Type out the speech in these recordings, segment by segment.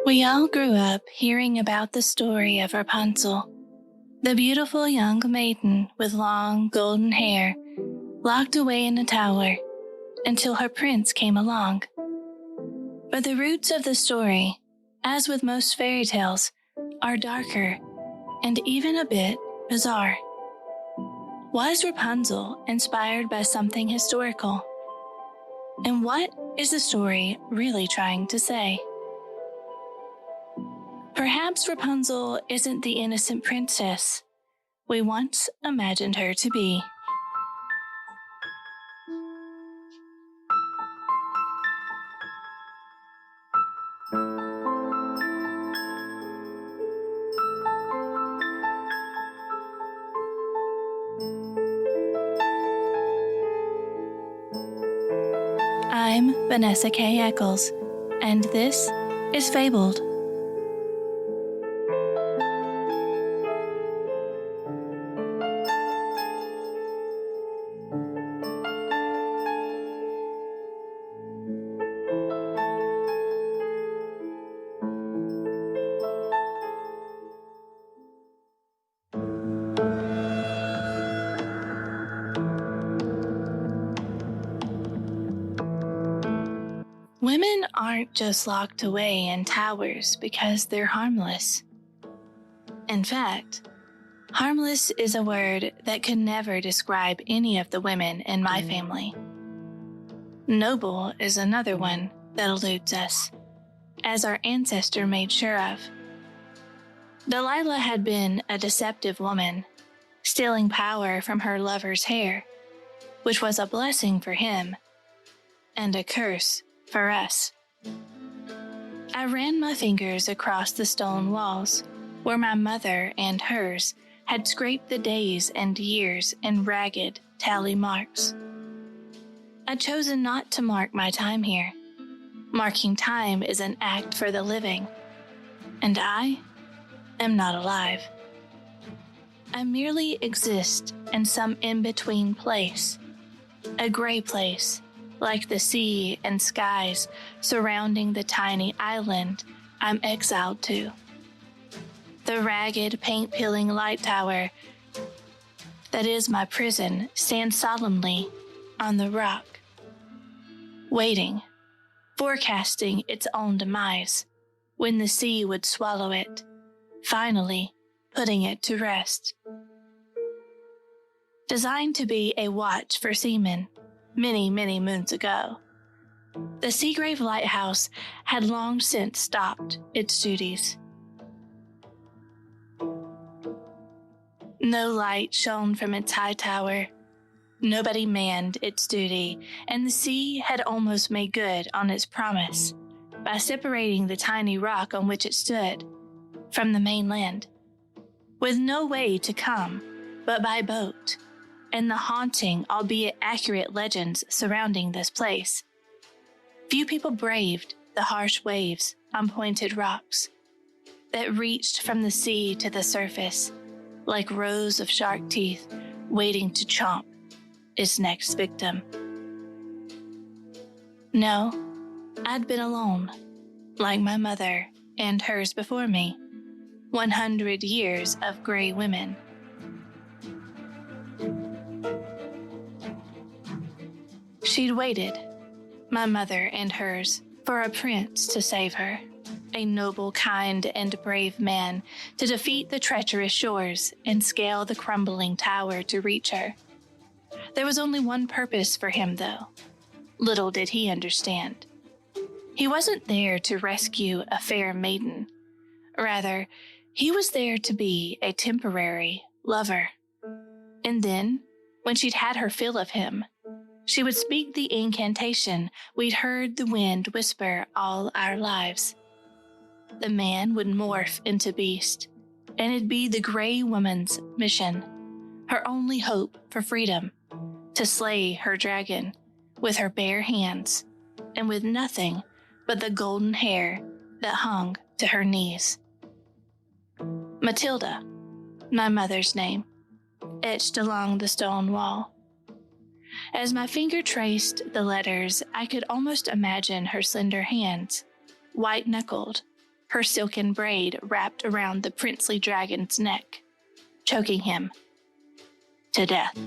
We all grew up hearing about the story of Rapunzel, the beautiful young maiden with long golden hair, locked away in a tower until her prince came along. But the roots of the story, as with most fairy tales, are darker and even a bit bizarre. Was Rapunzel inspired by something historical? And what is the story really trying to say? Perhaps Rapunzel isn't the innocent princess we once imagined her to be. I'm Vanessa K. Eccles, and this is Fabled. Women aren't just locked away in towers because they're harmless. In fact, harmless is a word that could never describe any of the women in my family. Noble is another one that eludes us, as our ancestor made sure of. Delilah had been a deceptive woman, stealing power from her lover's hair, which was a blessing for him and a curse for us. I ran my fingers across the stone walls where my mother and hers had scraped the days and years in ragged tally marks. I'd chosen not to mark my time here. Marking time is an act for the living, and I am not alive. I merely exist in some in-between place, a gray place, like the sea and skies surrounding the tiny island I'm exiled to. The ragged, paint-peeling light tower that is my prison stands solemnly on the rock, waiting, forecasting its own demise when the sea would swallow it, finally putting it to rest. Designed to be a watch for seamen, many, many moons ago, the Seagrave Lighthouse had long since stopped its duties. No light shone from its high tower, nobody manned its duty, and the sea had almost made good on its promise by separating the tiny rock on which it stood from the mainland, with no way to come but by boat, and the haunting, albeit accurate legends surrounding this place. Few people braved the harsh waves on pointed rocks that reached from the sea to the surface like rows of shark teeth waiting to chomp its next victim. No, I'd been alone, like my mother and hers before me, 100 years of gray women. She'd waited, my mother and hers, for a prince to save her, a noble, kind, and brave man to defeat the treacherous shores and scale the crumbling tower to reach her. There was only one purpose for him, though. Little did he understand. He wasn't there to rescue a fair maiden. Rather, he was there to be a temporary lover. And then, when she'd had her fill of him, she would speak the incantation we'd heard the wind whisper all our lives. the man would morph into beast, and it'd be the gray woman's mission, her only hope for freedom, to slay her dragon with her bare hands and with nothing but the golden hair that hung to her knees. Matilda, my mother's name, etched along the stone wall. As my finger traced the letters, I could almost imagine her slender hands, white-knuckled, her silken braid wrapped around the princely dragon's neck, choking him to death.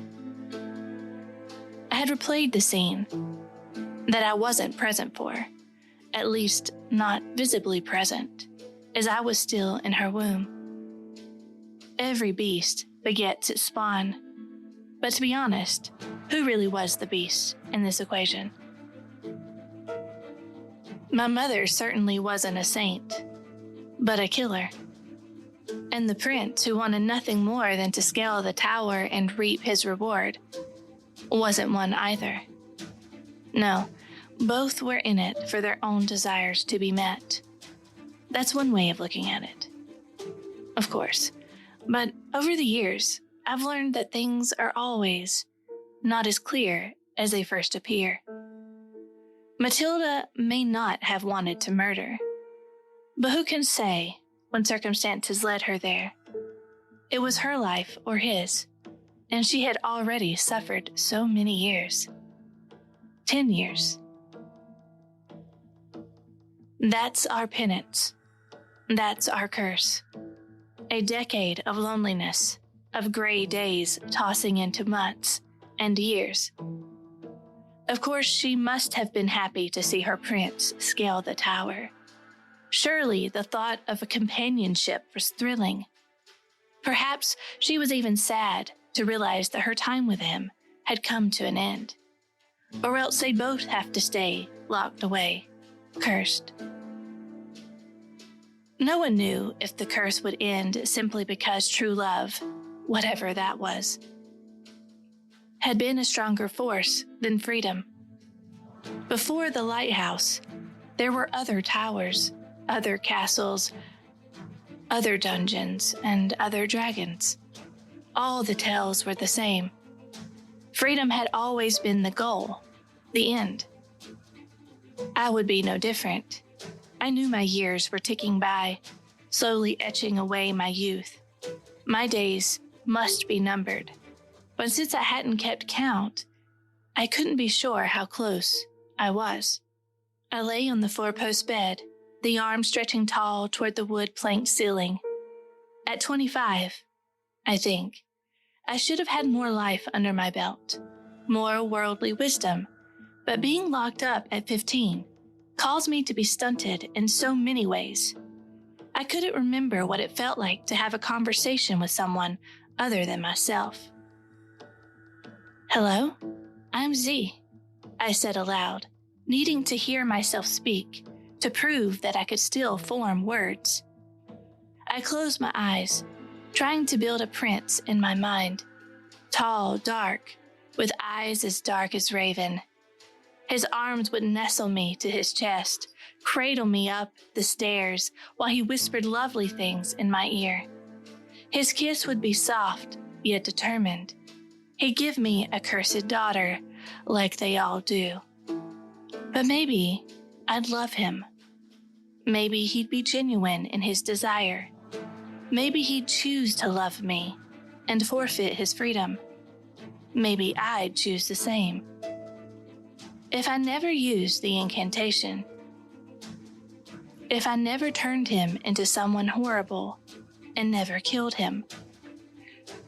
I had replayed the scene that I wasn't present for, at least not visibly present, as I was still in her womb. Every beast begets its spawn, but to be honest, who really was the beast in this equation? My mother certainly wasn't a saint, but a killer. And the prince, who wanted nothing more than to scale the tower and reap his reward, wasn't one either. No, both were in it for their own desires to be met. That's one way of looking at it. Of course, but over the years, I've learned that things are always not as clear as they first appear. Matilda may not have wanted to murder, but who can say when circumstances led her there? It was her life or his, and she had already suffered so many years. 10 years. That's our penance. That's our curse. A decade of loneliness, of gray days tossing into months and years. Of course, she must have been happy to see her prince scale the tower. Surely the thought of a companionship was thrilling. Perhaps she was even sad to realize that her time with him had come to an end. Or else they both have to stay locked away, cursed. No one knew if the curse would end simply because true love, whatever that was, had been a stronger force than freedom. Before the lighthouse, there were other towers, other castles, other dungeons, and other dragons. All the tales were the same. Freedom had always been the goal, the end. I would be no different. I knew my years were ticking by, slowly etching away my youth. My days must be numbered. But since I hadn't kept count, I couldn't be sure how close I was. I lay on the four-post bed, the arm stretching tall toward the wood-planked ceiling. At 25, I think, I should have had more life under my belt, more worldly wisdom, but being locked up at 15 caused me to be stunted in so many ways. I couldn't remember what it felt like to have a conversation with someone other than myself. "Hello, I'm Z," I said aloud, needing to hear myself speak to prove that I could still form words. I closed my eyes, trying to build a prince in my mind, tall, dark, with eyes as dark as raven. His arms would nestle me to his chest, cradle me up the stairs while he whispered lovely things in my ear. His kiss would be soft, yet determined. He'd give me a cursed daughter, like they all do. But maybe I'd love him. Maybe he'd be genuine in his desire. Maybe he'd choose to love me and forfeit his freedom. Maybe I'd choose the same. If I never used the incantation, if I never turned him into someone horrible and never killed him,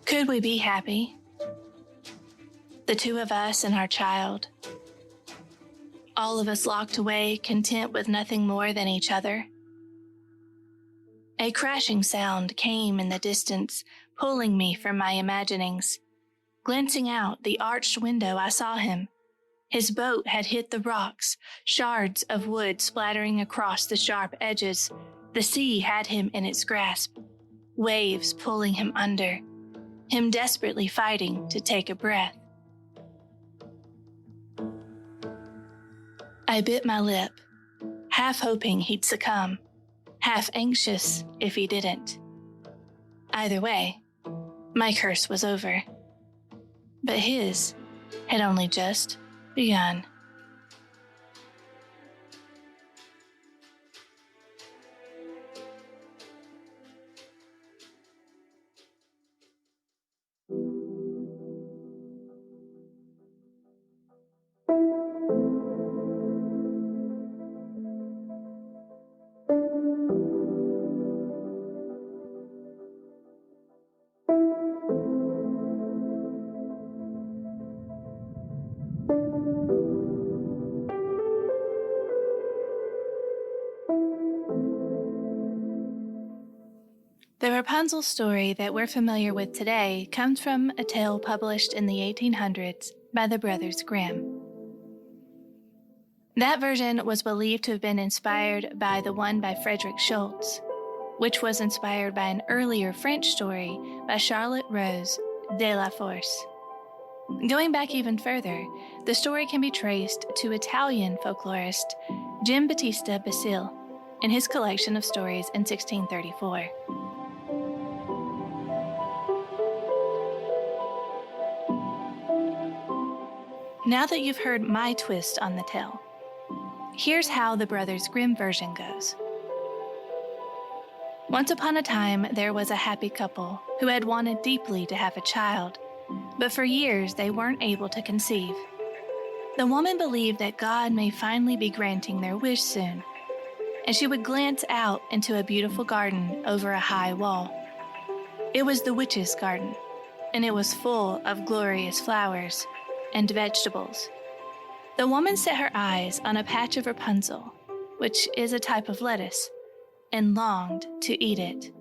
could we be happy? The two of us and our child. All of us locked away, content with nothing more than each other. A crashing sound came in the distance, pulling me from my imaginings. Glancing out the arched window, I saw him. His boat had hit the rocks, shards of wood splattering across the sharp edges. The sea had him in its grasp, waves pulling him under, him desperately fighting to take a breath. I bit my lip, half hoping he'd succumb, half anxious if he didn't. Either way, my curse was over. But his had only just begun. The Rapunzel story that we're familiar with today comes from a tale published in the 1800s by the Brothers Grimm. That version was believed to have been inspired by the one by Frederick Schultz, which was inspired by an earlier French story by Charlotte Rose de la Force. Going back even further, the story can be traced to Italian folklorist Giambattista Basile in his collection of stories in 1634. Now that you've heard my twist on the tale, here's how the Brothers Grimm version goes. Once upon a time, there was a happy couple who had wanted deeply to have a child, but for years they weren't able to conceive. The woman believed that God may finally be granting their wish soon, and she would glance out into a beautiful garden over a high wall. It was the witch's garden, and it was full of glorious flowers and vegetables. The woman set her eyes on a patch of Rapunzel, which is a type of lettuce, and longed to eat it.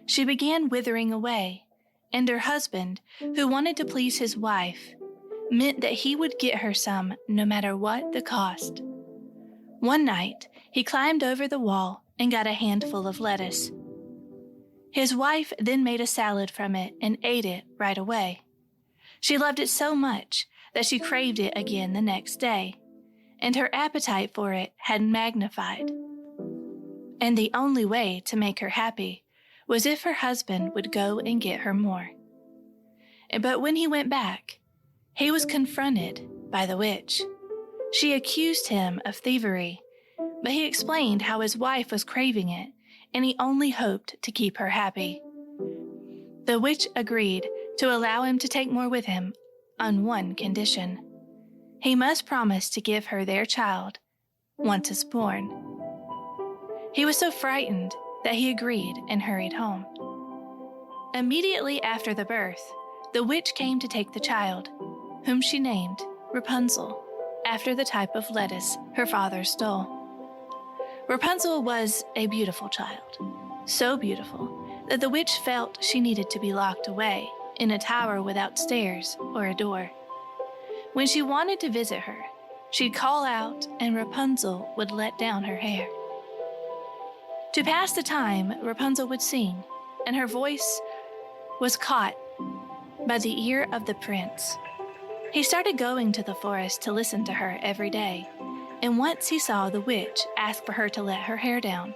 She began withering away, and her husband, who wanted to please his wife, meant that he would get her some no matter what the cost. One night, he climbed over the wall and got a handful of lettuce. His wife then made a salad from it and ate it right away. She loved it so much that she craved it again the next day, and her appetite for it had magnified. And the only way to make her happy was if her husband would go and get her more. But when he went back, he was confronted by the witch. She accused him of thievery, but he explained how his wife was craving it, and he only hoped to keep her happy. The witch agreed to allow him to take more with him on one condition. He must promise to give her their child once it's born. He was so frightened that he agreed and hurried home. Immediately after the birth, the witch came to take the child, whom she named Rapunzel, after the type of lettuce her father stole. Rapunzel was a beautiful child, so beautiful that the witch felt she needed to be locked away in a tower without stairs or a door. When she wanted to visit her, she'd call out and Rapunzel would let down her hair. To pass the time, Rapunzel would sing, and her voice was caught by the ear of the prince. He started going to the forest to listen to her every day, and once he saw the witch ask for her to let her hair down.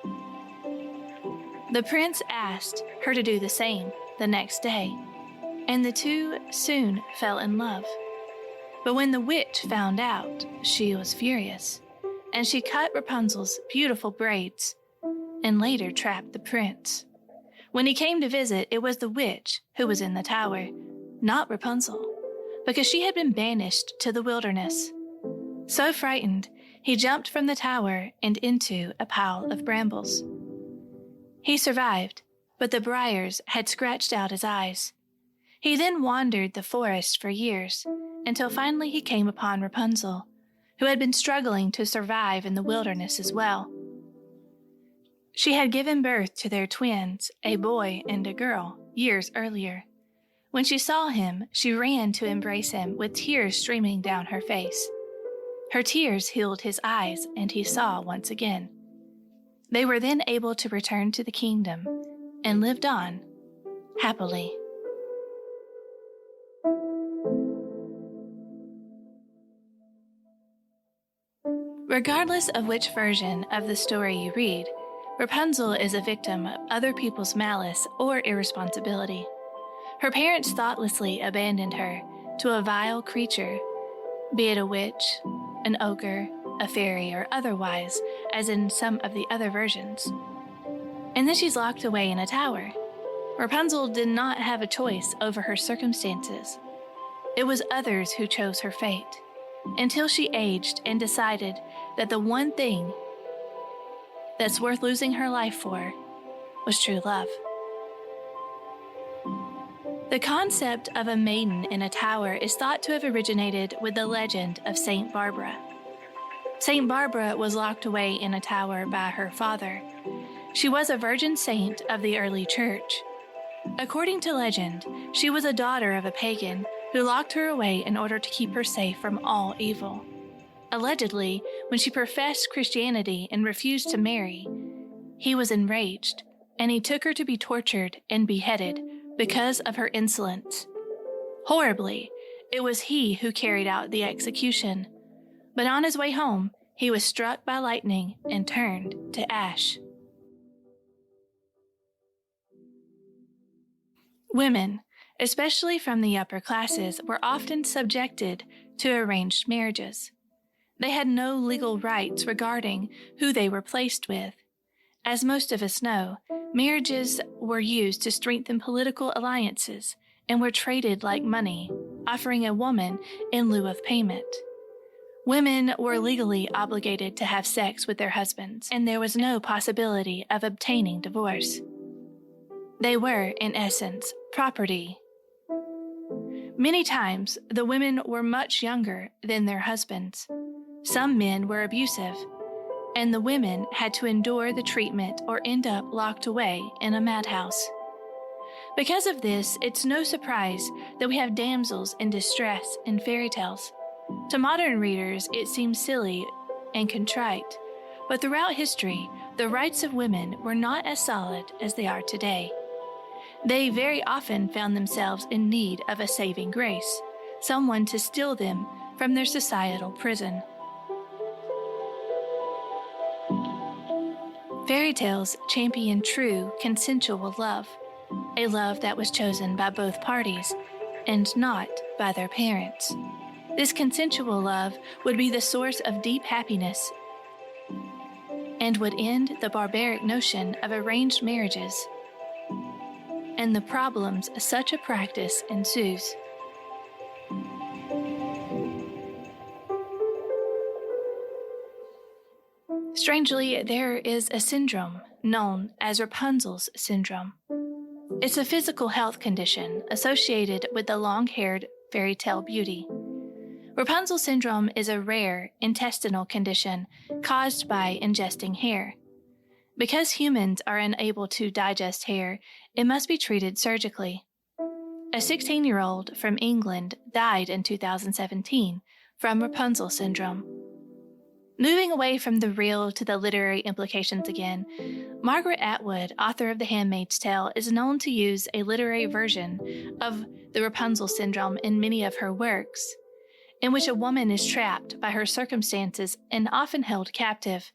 The prince asked her to do the same the next day, and the two soon fell in love. But when the witch found out, she was furious, and she cut Rapunzel's beautiful braids and later trapped the prince. When he came to visit, it was the witch who was in the tower, not Rapunzel, because she had been banished to the wilderness. So frightened, he jumped from the tower and into a pile of brambles. He survived, but the briars had scratched out his eyes. He then wandered the forest for years, until finally he came upon Rapunzel, who had been struggling to survive in the wilderness as well. She had given birth to their twins, a boy and a girl, years earlier. When she saw him, she ran to embrace him with tears streaming down her face. Her tears healed his eyes, and he saw once again. They were then able to return to the kingdom and lived on happily. Regardless of which version of the story you read, Rapunzel is a victim of other people's malice or irresponsibility. Her parents thoughtlessly abandoned her to a vile creature, be it a witch, an ogre, a fairy, or otherwise, as in some of the other versions. And then she's locked away in a tower. Rapunzel did not have a choice over her circumstances. It was others who chose her fate, until she aged and decided that the one thing that's worth losing her life for was true love. The concept of a maiden in a tower is thought to have originated with the legend of Saint Barbara. Saint Barbara was locked away in a tower by her father. She was a virgin saint of the early church. According to legend, she was a daughter of a pagan who locked her away in order to keep her safe from all evil. Allegedly, when she professed Christianity and refused to marry, he was enraged, and he took her to be tortured and beheaded because of her insolence. Horribly, it was he who carried out the execution, but on his way home, he was struck by lightning and turned to ash. Women, especially from the upper classes, were often subjected to arranged marriages. They had no legal rights regarding who they were placed with. As most of us know, marriages were used to strengthen political alliances and were traded like money, offering a woman in lieu of payment. Women were legally obligated to have sex with their husbands, and there was no possibility of obtaining divorce. They were, in essence, property. Many times, the women were much younger than their husbands. Some men were abusive, and the women had to endure the treatment or end up locked away in a madhouse. Because of this, it's no surprise that we have damsels in distress in fairy tales. To modern readers, it seems silly and contrite, but throughout history, the rights of women were not as solid as they are today. They very often found themselves in need of a saving grace, someone to steal them from their societal prison. Fairy tales champion true, consensual love, a love that was chosen by both parties and not by their parents. This consensual love would be the source of deep happiness and would end the barbaric notion of arranged marriages and the problems such a practice ensues. Strangely, there is a syndrome known as Rapunzel's syndrome. It's a physical health condition associated with the long-haired fairy tale beauty. Rapunzel syndrome is a rare intestinal condition caused by ingesting hair. Because humans are unable to digest hair, it must be treated surgically. A 16-year-old from England died in 2017 from Rapunzel syndrome. Moving away from the real to the literary implications again, Margaret Atwood, author of The Handmaid's Tale, is known to use a literary version of the Rapunzel syndrome in many of her works, in which a woman is trapped by her circumstances and often held captive.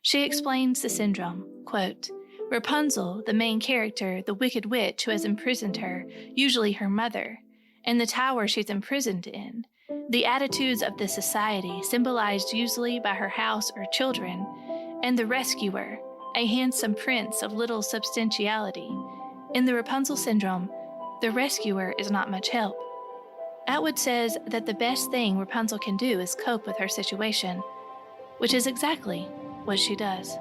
She explains the syndrome, quote, Rapunzel, the main character, the wicked witch who has imprisoned her, usually her mother, and the tower she's imprisoned in, the attitudes of the society, symbolized usually by her house or children, and the rescuer, a handsome prince of little substantiality. In the Rapunzel syndrome, the rescuer is not much help. Atwood says that the best thing Rapunzel can do is cope with her situation, which is exactly what she does.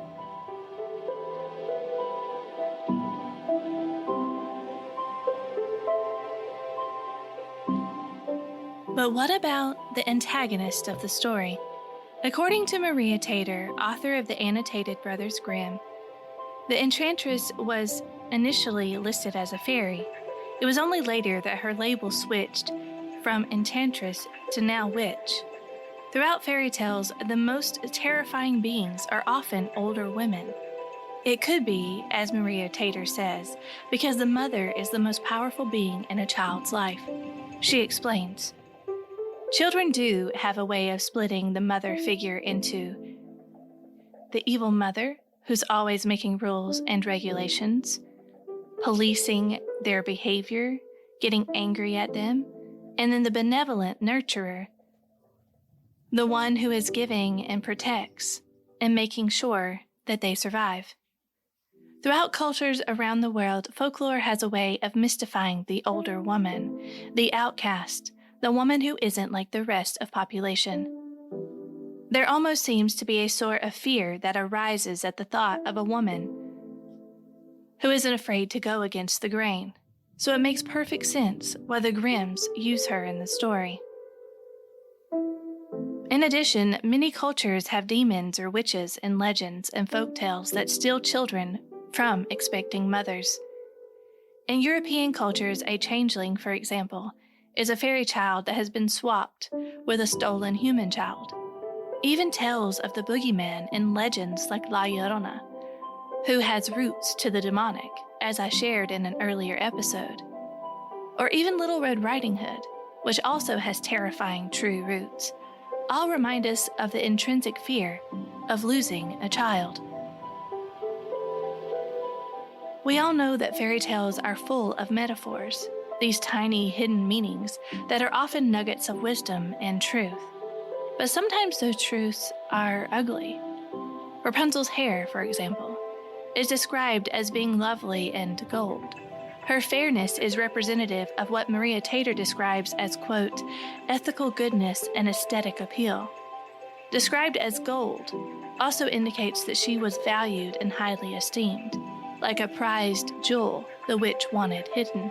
But what about the antagonist of the story? According to Maria Tater, author of the Annotated Brothers Grimm, the enchantress was initially listed as a fairy. It was only later that her label switched from enchantress to now witch. Throughout fairy tales, the most terrifying beings are often older women. It could be, as Maria Tater says, because the mother is the most powerful being in a child's life. She explains, children do have a way of splitting the mother figure into the evil mother, who's always making rules and regulations, policing their behavior, getting angry at them, and then the benevolent nurturer, the one who is giving and protects and making sure that they survive. Throughout cultures around the world, folklore has a way of mystifying the older woman, the outcast, the woman who isn't like the rest of population. There almost seems to be a sort of fear that arises at the thought of a woman who isn't afraid to go against the grain, so it makes perfect sense why the Grimms use her in the story. In addition, many cultures have demons or witches in legends and folktales that steal children from expecting mothers. In European cultures, a changeling, for example, is a fairy child that has been swapped with a stolen human child. Even tales of the boogeyman in legends like La Llorona, who has roots to the demonic, as I shared in an earlier episode. Or even Little Red Riding Hood, which also has terrifying true roots, all remind us of the intrinsic fear of losing a child. We all know that fairy tales are full of metaphors, these tiny hidden meanings that are often nuggets of wisdom and truth. But sometimes those truths are ugly. Rapunzel's hair, for example, is described as being lovely and gold. Her fairness is representative of what Maria Tater describes as, quote, ethical goodness and aesthetic appeal. Described as gold also indicates that she was valued and highly esteemed, like a prized jewel the witch wanted hidden.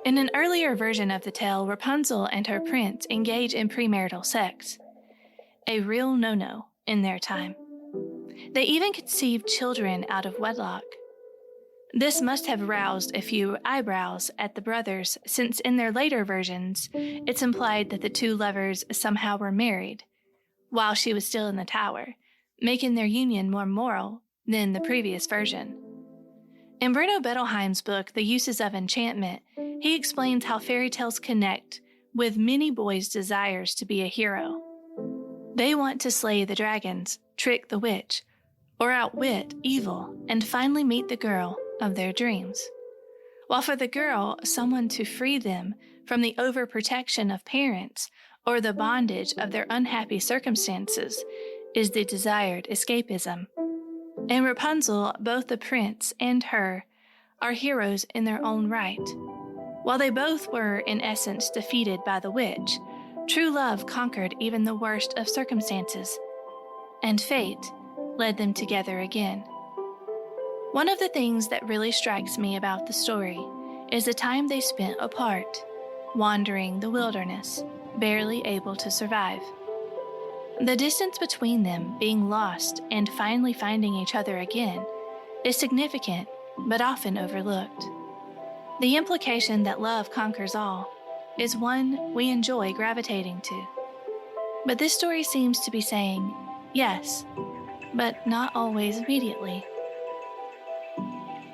In an earlier version of the tale, Rapunzel and her prince engage in premarital sex, a real no-no in their time. They even conceived children out of wedlock. This must have roused a few eyebrows at the brothers, since in their later versions, it's implied that the two lovers somehow were married while she was still in the tower, making their union more moral than the previous version. In Bruno Bettelheim's book, The Uses of Enchantment, he explains how fairy tales connect with many boys' desires to be a hero. They want to slay the dragons, trick the witch, or outwit evil, and finally meet the girl of their dreams. While for the girl, someone to free them from the overprotection of parents or the bondage of their unhappy circumstances is the desired escapism. In Rapunzel, both the prince and her are heroes in their own right. While they both were, in essence, defeated by the witch, true love conquered even the worst of circumstances, and fate led them together again. One of the things that really strikes me about the story is the time they spent apart, wandering the wilderness, barely able to survive. The distance between them being lost and finally finding each other again is significant, but often overlooked. The implication that love conquers all is one we enjoy gravitating to. But this story seems to be saying, yes, but not always immediately.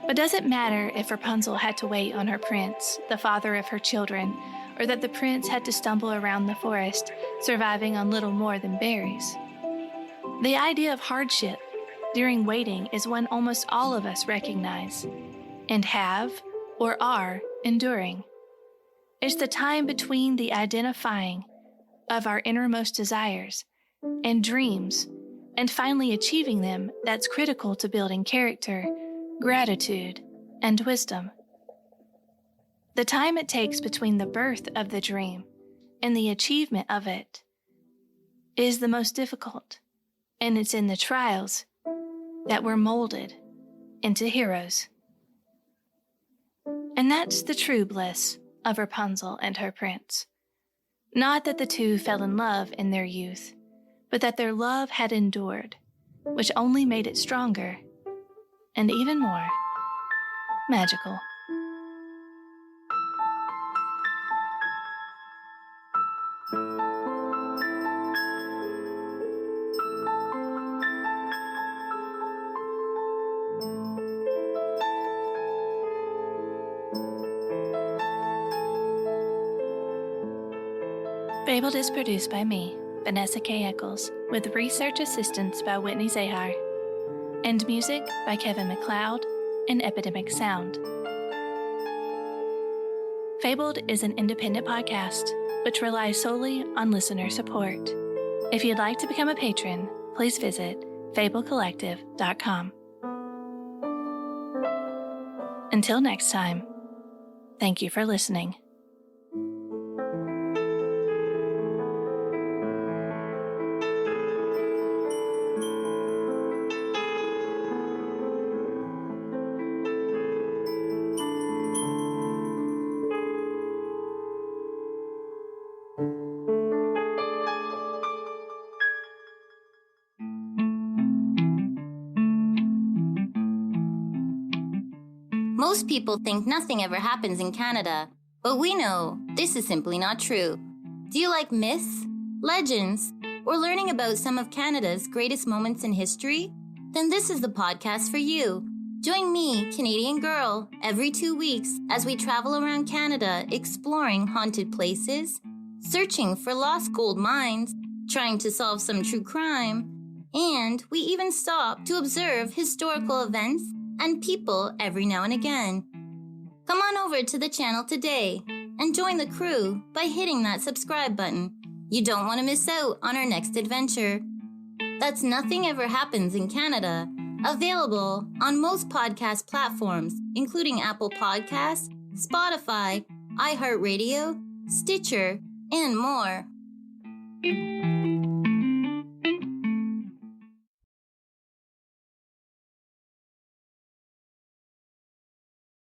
But does it matter if Rapunzel had to wait on her prince, the father of her children, or that the prince had to stumble around the forest, surviving on little more than berries? The idea of hardship during waiting is one almost all of us recognize and have or are enduring. It's the time between the identifying of our innermost desires and dreams and finally achieving them that's critical to building character, gratitude, and wisdom. The time it takes between the birth of the dream and the achievement of it is the most difficult, and it's in the trials that we're molded into heroes. And that's the true bliss of Rapunzel and her prince. Not that the two fell in love in their youth, but that their love had endured, which only made it stronger and even more magical. Fabled is produced by me, Vanessa K. Eccles, with research assistance by Whitney Zahar, and music by Kevin MacLeod and Epidemic Sound. Fabled is an independent podcast which relies solely on listener support. If you'd like to become a patron, please visit fablecollective.com. Until next time, thank you for listening. Most people think nothing ever happens in Canada, but we know this is simply not true. Do you like myths, legends, or learning about some of Canada's greatest moments in history? Then this is the podcast for you. Join me, Canadian Girl, every 2 weeks as we travel around Canada exploring haunted places, searching for lost gold mines, trying to solve some true crime, and we even stop to observe historical events and people every now and again. Come on over to the channel today and join the crew by hitting that subscribe button. You don't want to miss out on our next adventure. That's Nothing Ever Happens in Canada, available on most podcast platforms, including Apple Podcasts, Spotify, iHeartRadio, Stitcher, and more.